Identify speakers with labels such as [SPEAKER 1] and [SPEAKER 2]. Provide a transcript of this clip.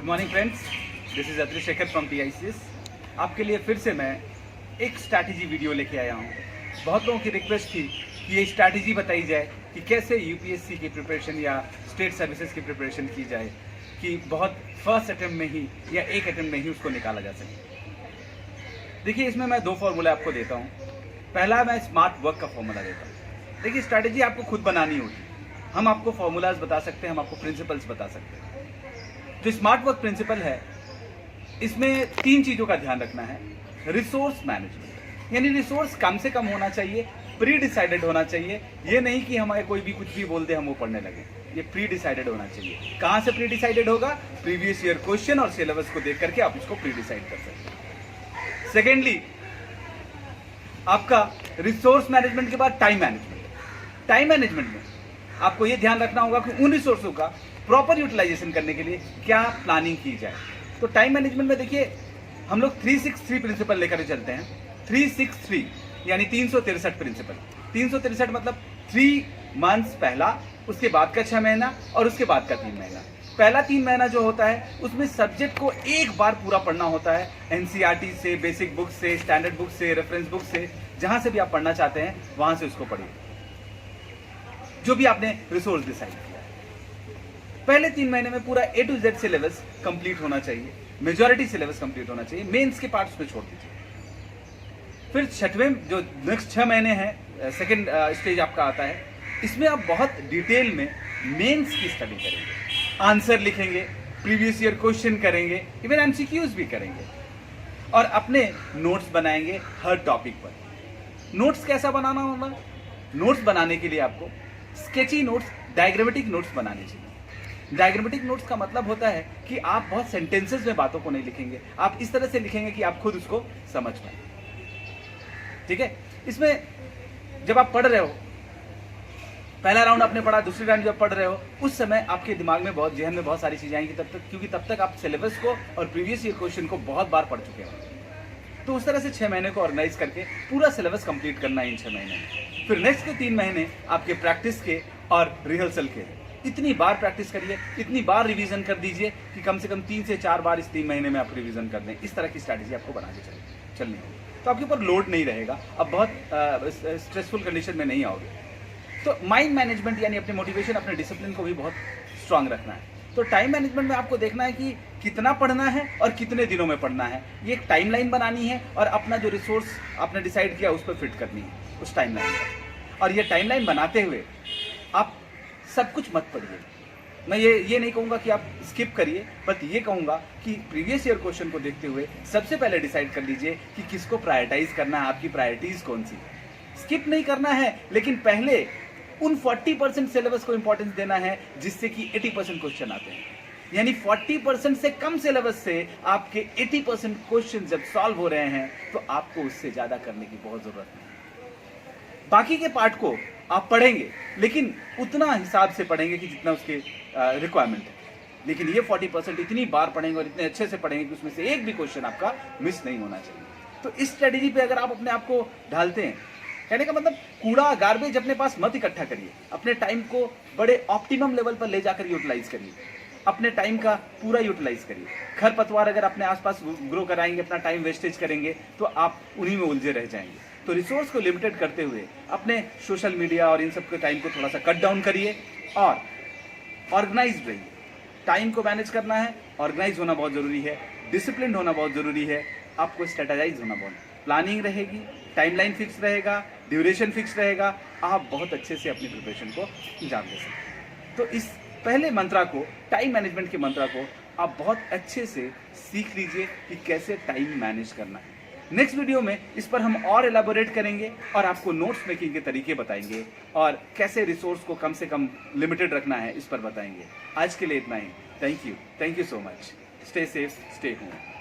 [SPEAKER 1] Good morning friends, this is Atri Shekhar from TICS। आपके लिए फिर से मैं एक स्ट्रैटेजी वीडियो लेके आया हूँ। बहुत लोगों की रिक्वेस्ट थी कि ये स्ट्रैटेजी बताई जाए कि कैसे UPSC की प्रिपरेशन या स्टेट सर्विसेज की प्रिपरेशन की जाए कि बहुत फर्स्ट अटेम्प्ट में ही या एक अटेम्प्ट में ही उसको निकाला जा सके। देखिए, इसमें मैं दो फॉर्मूला आपको देता हूँ। पहला मैं स्मार्ट वर्क का फॉर्मूला देता हूँ। देखिए, स्ट्रैटेजी आपको खुद बनानी होगी। हम आपको फॉर्मूलाज बता सकते हैं, हम आपको प्रिंसिपल्स बता सकते हैं। जो स्मार्ट वर्क प्रिंसिपल है, इसमें तीन चीज़ों का ध्यान रखना है। रिसोर्स मैनेजमेंट, यानी रिसोर्स कम से कम होना चाहिए, प्री डिसाइडेड होना चाहिए। ये नहीं कि हमारे कोई भी कुछ भी बोल दे हम वो पढ़ने लगे। ये प्री डिसाइडेड होना चाहिए। कहाँ से प्री डिसाइडेड होगा? प्रीवियस ईयर क्वेश्चन और सिलेबस को देख करके आप इसको प्री डिसाइड कर सकते हैं। सेकेंडली, आपका रिसोर्स मैनेजमेंट के बाद टाइम मैनेजमेंट। टाइम मैनेजमेंट में आपको ये ध्यान रखना होगा कि उन रिसोर्सों का प्रॉपर यूटिलाइजेशन करने के लिए क्या प्लानिंग की जाए। तो टाइम मैनेजमेंट में देखिए, हम लोग 363 प्रिंसिपल लेकर चलते हैं। 363 यानी 363 प्रिंसिपल। 363 मतलब 3 मंथ्स पहला, उसके बाद का 6 महीना और उसके बाद का 3 महीना। पहला 3 महीना जो होता है उसमें सब्जेक्ट को एक बार पूरा पढ़ना होता है। NCERT से, बेसिक बुक से, स्टैंडर्ड बुक से, रेफरेंस बुक से, जहां से भी आप पढ़ना चाहते हैं वहां से उसको पढ़िए, जो भी आपने रिसोर्स डिसाइड किया। पहले 3 महीने में पूरा A to Z syllabus complete होना चाहिए, मेजॉरिटी सिलेबस कंप्लीट होना चाहिए, मेंस के पार्ट्स में छोड़ दीजिए। फिर छठवें जो नेक्स्ट 6 महीने हैं, सेकेंड स्टेज आपका आता है, इसमें आप बहुत डिटेल में मेंस की स्टडी करेंगे, आंसर लिखेंगे, प्रीवियस ईयर क्वेश्चन करेंगे, इवन MCQs भी करेंगे और अपने नोट्स बनाएंगे हर टॉपिक पर। नोट्स कैसा बनाना होगा? नोट्स बनाने के लिए आपको स्केची नोट्स, डायग्रामेटिक नोट्स बनाने चाहिए। डायग्रामेटिक नोट्स का मतलब होता है कि आप बहुत सेंटेंसेस में बातों को नहीं लिखेंगे, आप इस तरह से लिखेंगे कि आप खुद उसको समझ पाए। ठीक है? इसमें जब आप पढ़ रहे हो, पहला राउंड आपने पढ़ा, दूसरी राउंड जब पढ़ रहे हो, उस समय आपके दिमाग में बहुत, जहन में बहुत सारी चीजें आएंगी तब तक, क्योंकि तब तक आप सिलेबस को और प्रीवियस ईयर क्वेश्चन को बहुत बार पढ़ चुके हो। तो उस तरह से 6 महीने को ऑर्गेनाइज करके पूरा सिलेबस कंप्लीट करना है इन 6 महीने में। फिर नेक्स्ट के 3 महीने आपके प्रैक्टिस के और रिहर्सल के। इतनी बार प्रैक्टिस करिए, इतनी बार रिवीजन कर दीजिए कि कम से कम 3 से 4 बार इस 3 महीने में आप रिवीजन कर दें। इस तरह की स्ट्रैटेजी आपको बना के चलनी होगी, तो आपके ऊपर लोड नहीं रहेगा, अब बहुत स्ट्रेसफुल कंडीशन में नहीं आओगे। तो माइंड मैनेजमेंट यानी अपने मोटिवेशन, अपने डिसिप्लिन को भी बहुत स्ट्रांग रखना है। तो टाइम मैनेजमेंट में आपको देखना है कि कितना पढ़ना है और कितने दिनों में पढ़ना है। ये एक टाइमलाइन बनानी है और अपना जो रिसोर्स आपने डिसाइड किया उस पर फिट करनी है, उस टाइमलाइन पर। और ये टाइमलाइन बनाते हुए आप सब कुछ मत पढ़िए। मैं ये नहीं कहूँगा कि आप स्किप करिए, बट ये कहूँगा कि प्रीवियस ईयर क्वेश्चन को देखते हुए सबसे पहले डिसाइड कर लीजिए कि किसको प्रायोरिटाइज करना है, आपकी प्रायोरिटीज कौन सी है। स्किप नहीं करना है, लेकिन पहले उन 40% सिलेबस को इंपॉर्टेंस देना है जिससे कि 80% क्वेश्चन आते हैं। यानी 40% से कम सिलेबस से आपके 80% क्वेश्चन जब सॉल्व हो रहे हैं तो आपको उससे ज्यादा करने की बहुत जरूरत नहीं। बाकी के पार्ट को आप पढ़ेंगे, लेकिन उतना हिसाब से पढ़ेंगे कि जितना उसके रिक्वायरमेंट है। लेकिन ये 40% इतनी बार पढ़ेंगे और इतने अच्छे से पढ़ेंगे कि उसमें से एक भी क्वेश्चन आपका मिस नहीं होना चाहिए। तो इस स्ट्रेटेजी पे अगर आप अपने आप को ढालते हैं, कहने का मतलब कूड़ा गार्बेज अपने पास मत इकट्ठा करिए, अपने टाइम को बड़े ऑप्टिमम लेवल पर ले जाकर यूटिलाइज करिए, अपने टाइम का पूरा यूटिलाइज करिए। खरपतवार अगर अपने आसपास ग्रो कराएंगे, अपना टाइम वेस्टेज करेंगे तो आप उन्हीं में उलझे रह जाएंगे। तो रिसोर्स को लिमिटेड करते हुए अपने सोशल मीडिया और इन सब के टाइम को थोड़ा सा कट डाउन करिए और ऑर्गेनाइज्ड रहिए। टाइम को मैनेज करना है, ऑर्गेनाइज होना बहुत जरूरी है, डिसिप्लिन होना बहुत जरूरी है, आपको स्ट्रेटेजाइज होना बहुत, प्लानिंग रहेगी, टाइमलाइन फिक्स रहेगा, ड्यूरेशन फिक्स रहेगा, आप बहुत अच्छे से अपनी प्रिपरेशन को अंजाम दे सकते। तो इस पहले मंत्रा को, टाइम मैनेजमेंट के मंत्रा को आप बहुत अच्छे से सीख लीजिए कि कैसे टाइम मैनेज करना है। नेक्स्ट वीडियो में इस पर हम और एलाबोरेट करेंगे और आपको नोट्स मेकिंग के तरीके बताएंगे और कैसे रिसोर्स को कम से कम लिमिटेड रखना है इस पर बताएंगे। आज के लिए इतना ही। Thank you so much. Stay safe, stay home.